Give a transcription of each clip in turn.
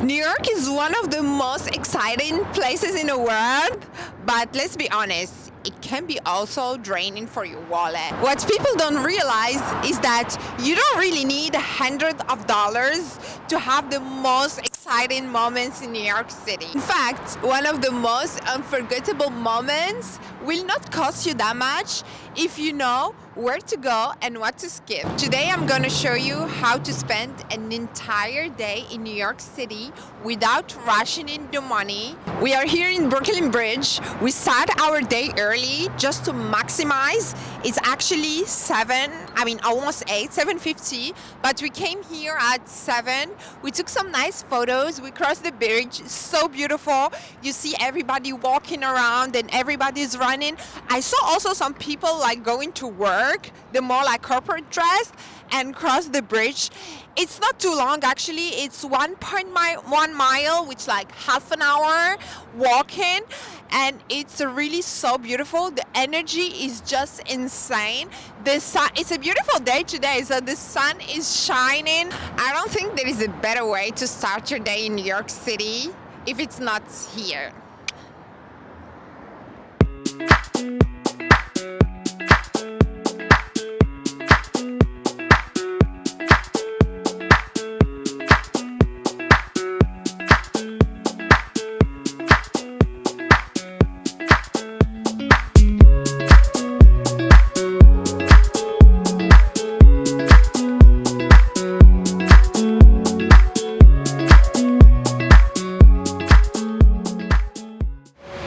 New York is one of the most exciting places in the world, but let's be honest, it can be also draining for your wallet. What people don't realize is that you don't really need hundreds of dollars to have the most exciting moments in New York City. In fact, one of the most unforgettable moments will not cost you that much if you know where to go and what to skip. Today I'm gonna show you how to spend an entire day in New York City without rationing the money. We are here in Brooklyn Bridge. We start our day early just to maximize. It's actually almost 8, 7:50, but we came here at 7. We took some nice photos. We crossed the bridge. It's so beautiful. You see everybody walking around and everybody's running. I saw also some people like going to work, the more like corporate dress, and cross the bridge. It's not too long actually. It's 1 mile, which like half an hour walking, and it's really so beautiful. The energy is just insane. The sun, it's a beautiful day today, so the sun is shining. I don't think there is a better way to start your day in New York City if it's not here.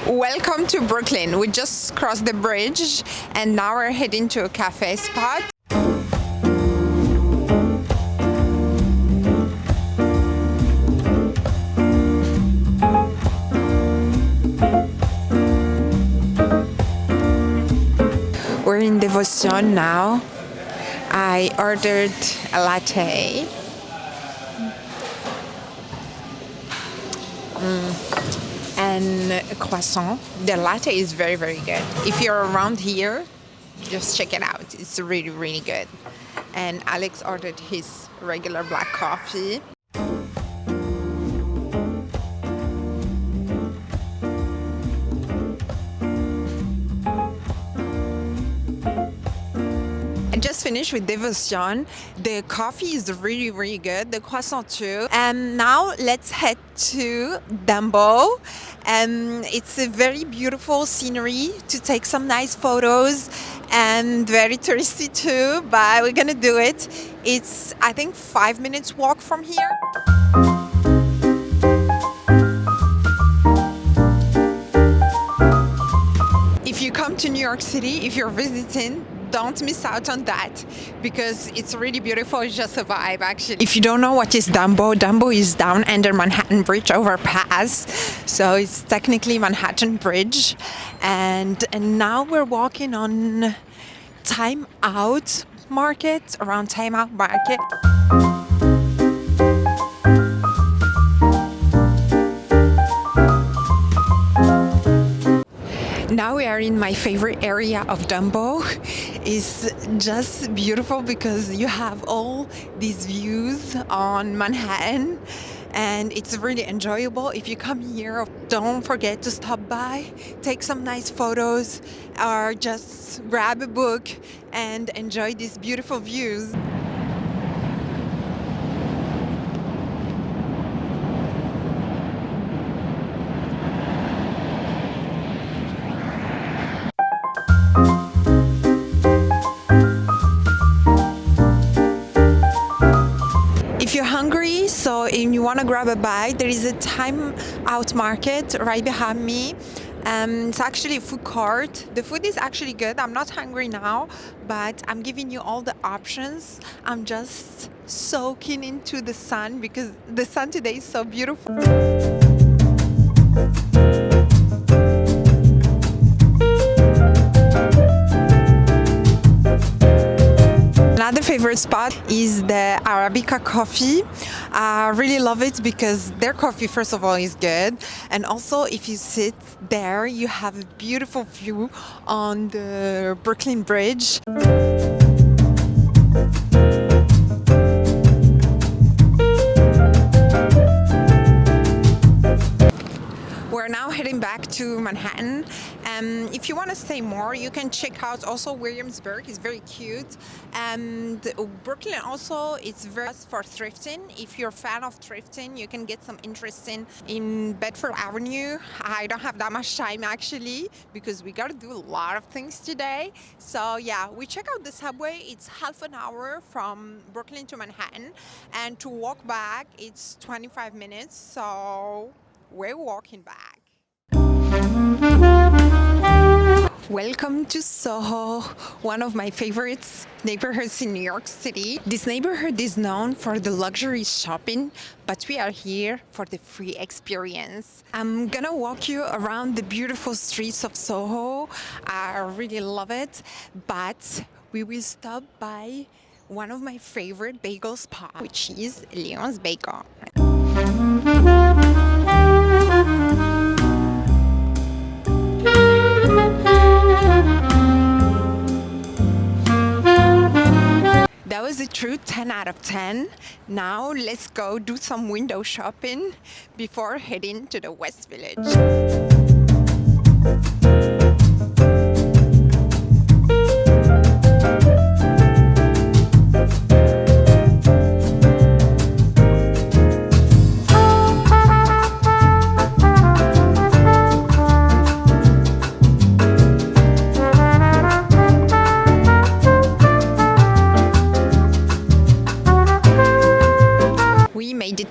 Welcome to Brooklyn. We just crossed the bridge and now we're heading to a cafe spot. We're in Devotion now. I ordered a latte. And a croissant. The latte is very, very good. If you're around here, just check it out. It's really, really good. And Alex ordered his regular black coffee. I just finished with Devotion. The coffee is really, really good. The croissant too. And now let's head to DUMBO. It's a very beautiful scenery to take some nice photos and very touristy too, but we're gonna do it. It's, I think, 5 minutes walk from here. If you come to New York City, if you're visiting, don't miss out on that because it's really beautiful. It's just a vibe actually. If you don't know what is DUMBO, DUMBO is down under Manhattan Bridge overpass. So it's technically Manhattan Bridge. And now we're walking on Time Out Market, around Time Out Market. Now we are in my favorite area of DUMBO. It's just beautiful because you have all these views on Manhattan and it's really enjoyable. If you come here, don't forget to stop by, take some nice photos or just grab a book and enjoy these beautiful views. If you're hungry, and you want to grab a bite, there is a Time Out Market right behind me. It's actually a food court. The food is actually good. I'm not hungry now, but I'm giving you all the options. I'm just soaking into the sun because the sun today is so beautiful. Another favorite spot is the Arabica coffee. I really love it because their coffee, first of all, is good. And also, if you sit there, you have a beautiful view on the Brooklyn Bridge. back to Manhattan. If you want to stay more, you can check out also Williamsburg. It's very cute. And Brooklyn also, it's very for thrifting. If you're a fan of thrifting, you can get some interest in Bedford Avenue. I don't have that much time actually because we got to do a lot of things today. So yeah, we check out the subway. It's half an hour from Brooklyn to Manhattan, and to walk back it's 25 minutes. So we're walking back. Welcome to SOHO, one of my favorite neighborhoods in New York City. This neighborhood is known for the luxury shopping, but we are here for the free experience. I'm gonna walk you around the beautiful streets of SOHO. I really love it, but we will stop by one of my favorite bagel spots, which is Leon's Bagel. That was a true 10 out of 10. Now let's go do some window shopping before heading to the West Village.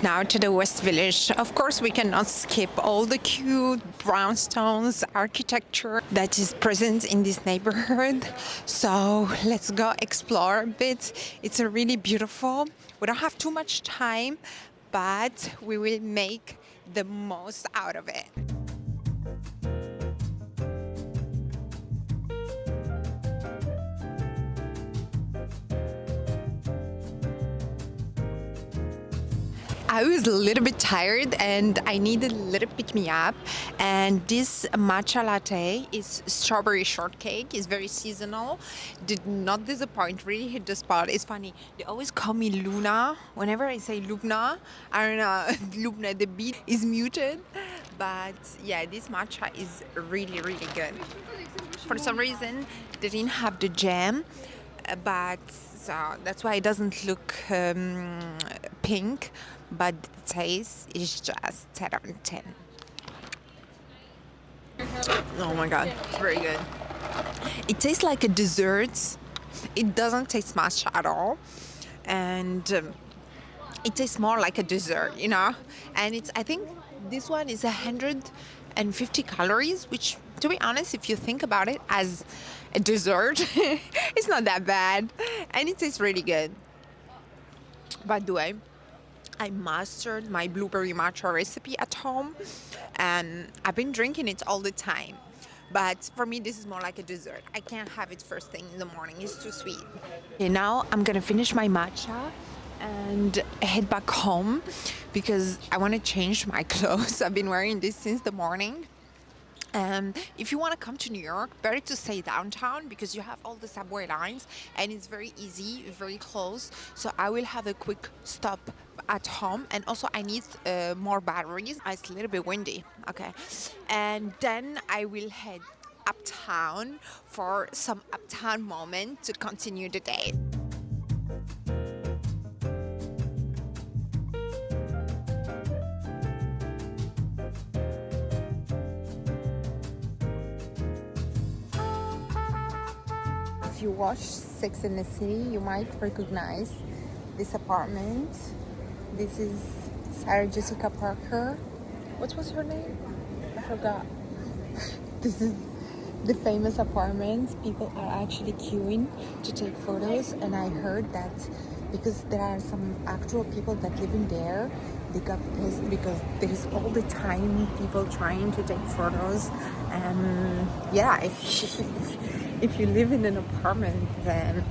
Now to the West Village. Of course, we cannot skip all the cute brownstones architecture that is present in this neighborhood. So let's go explore a bit. It's a really beautiful. We don't have too much time, but we will make the most out of it. I was a little bit tired and I needed a little pick-me-up, and this matcha latte is strawberry shortcake. It's very seasonal. Did not disappoint, really hit the spot. It's funny, they always call me Luna. Whenever I say Lubna, I don't know, Lubna, the beat is muted. But yeah, this matcha is really, really good. For some reason, they didn't have the jam, but so that's why it doesn't look pink. But the taste is just 10 out of 10. Oh my god, it's very good. It tastes like a dessert. It doesn't taste matcha at all, and it tastes more like a dessert, you know. And I think this one is 150 calories, which, to be honest, if you think about it as a dessert, it's not that bad, and it tastes really good. By the way, I mastered my blueberry matcha recipe at home, and I've been drinking it all the time. But for me, this is more like a dessert. I can't have it first thing in the morning. It's too sweet. Okay, now I'm gonna finish my matcha and head back home because I want to change my clothes. I've been wearing this since the morning. If you want to come to New York, better to stay downtown because you have all the subway lines and it's very easy, very close. So I will have a quick stop at home, and also I need more batteries. It's a little bit windy, okay. And then I will head uptown for some uptown moment to continue the day. If you watch Sex and the City, you might recognize this apartment. This is Sarah Jessica Parker. What was her name? I forgot. This is the famous apartment. People are actually queuing to take photos, and I heard that because there are some actual people that live in there, they got pissed because there's all the time people trying to take photos. And yeah, if you live in an apartment, then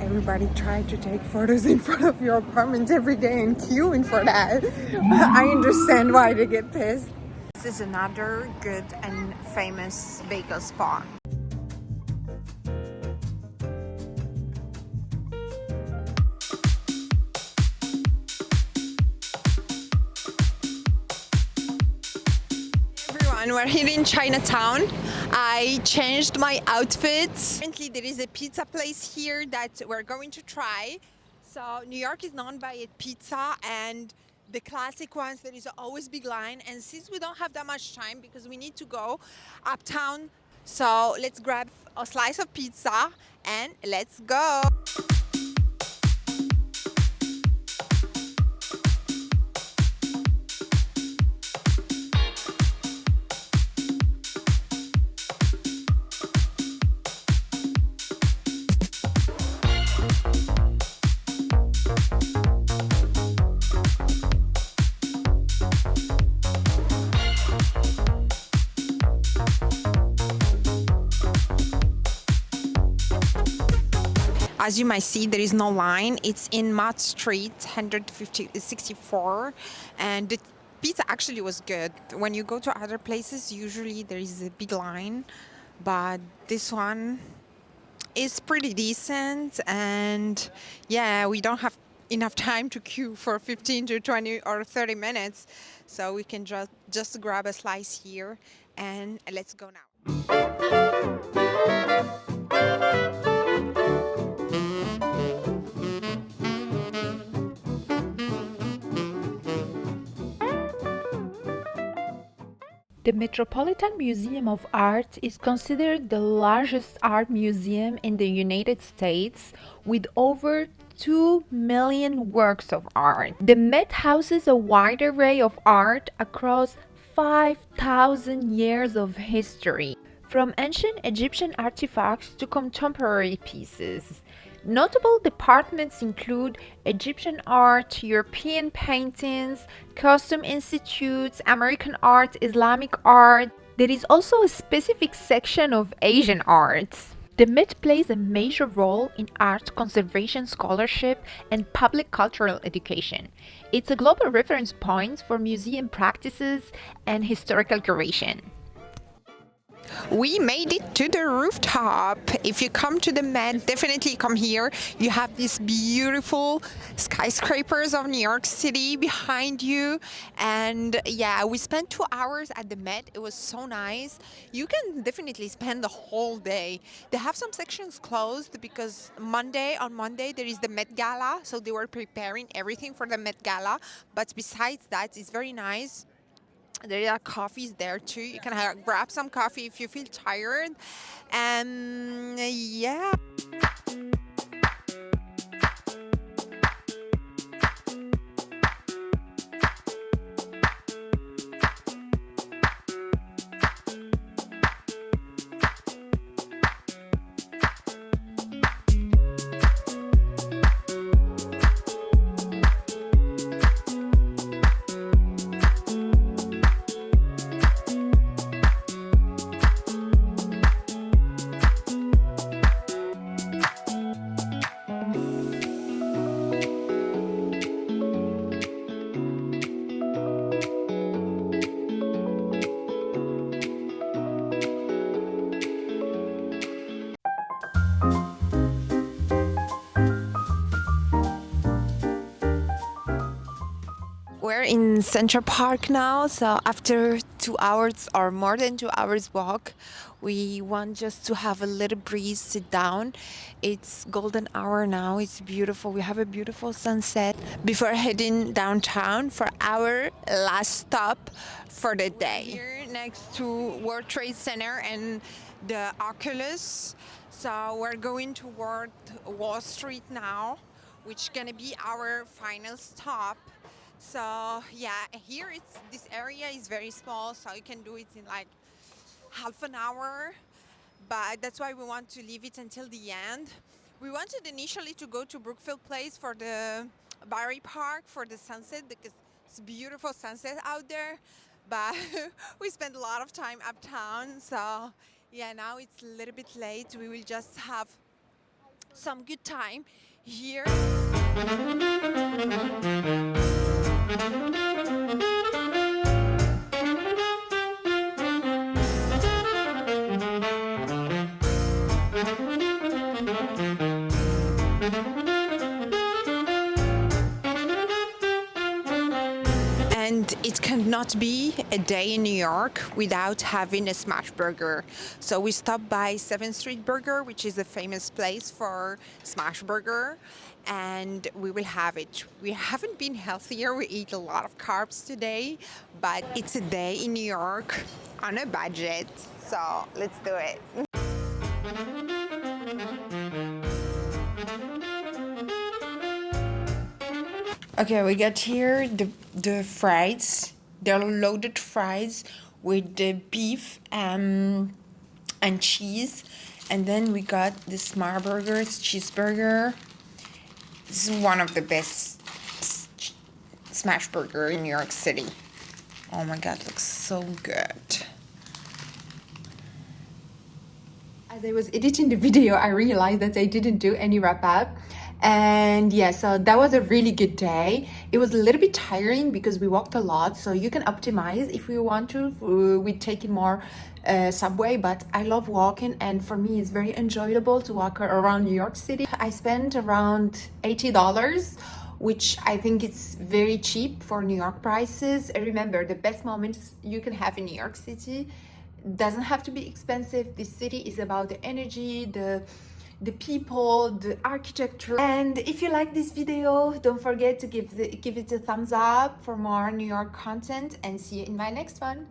everybody tried to take photos in front of your apartment every day and queuing for that. I understand why they get pissed. This is another good and famous bagel spot. everyone, we're here in Chinatown. I changed my outfit. Currently there is a pizza place here that we're going to try. So New York is known by its pizza and the classic ones. There is always big line, and since we don't have that much time because we need to go uptown, so let's grab a slice of pizza and let's go. As you might see, there is no line. It's in Mott Street, 164, and the pizza actually was good. When you go to other places, usually there is a big line, but this one is pretty decent, and yeah, we don't have enough time to queue for 15 to 20 or 30 minutes, so we can just grab a slice here and let's go now. The Metropolitan Museum of Art is considered the largest art museum in the United States with over 2 million works of art. The Met houses a wide array of art across 5,000 years of history, from ancient Egyptian artifacts to contemporary pieces. Notable departments include Egyptian art, European paintings, costume institutes, American art, Islamic art. There is also a specific section of Asian art. The Met plays a major role in art conservation scholarship and public cultural education. It's a global reference point for museum practices and historical curation. We made it to the rooftop. If you come to the Met, definitely come here. You have these beautiful skyscrapers of New York City behind you. And yeah, we spent 2 hours at the Met. It was so nice. You can definitely spend the whole day. They have some sections closed because on Monday there is the Met Gala. So they were preparing everything for the Met Gala. But besides that, it's very nice. There are coffees there too. You can grab some coffee if you feel tired. And yeah. We're in Central Park now, so after 2 hours or more than 2 hours walk, we want just to have a little breeze, sit down. It's golden hour now, it's beautiful. We have a beautiful sunset before heading downtown for our last stop for the day. Here next to World Trade Center and the Oculus. So we're going toward Wall Street now, which is gonna be our final stop. So yeah, here this area is very small, so you can do it in like half an hour, but that's why we want to leave it until the end. We wanted initially to go to Brookfield Place for the Barry Park for the sunset because it's a beautiful sunset out there, but we spent a lot of time uptown, so yeah, now it's a little bit late. We will just have some good time here. And it can would not be a day in New York without having a smash burger. So we stopped by 7th Street Burger, which is a famous place for smash burger, and we will have it. We haven't been healthier. We eat a lot of carbs today, but it's a day in New York on a budget. So let's do it. Okay, we got here the fries. They're loaded fries with the beef and cheese. And then we got the Smart Burgers cheeseburger. This is one of the best smash burger in New York City. Oh my god, looks so good. As I was editing the video, I realized that I didn't do any wrap up. And yeah, so that was a really good day. It was a little bit tiring because we walked a lot, so you can optimize if you want to. We take it more subway, but I love walking, and for me it's very enjoyable to walk around New York City. I spent around $80, which I think it's very cheap for New York prices. And remember, the best moments you can have in New York City doesn't have to be expensive. This city is about the energy, the people, the architecture. And if you like this video, don't forget to give it a thumbs up for more New York content, and see you in my next one.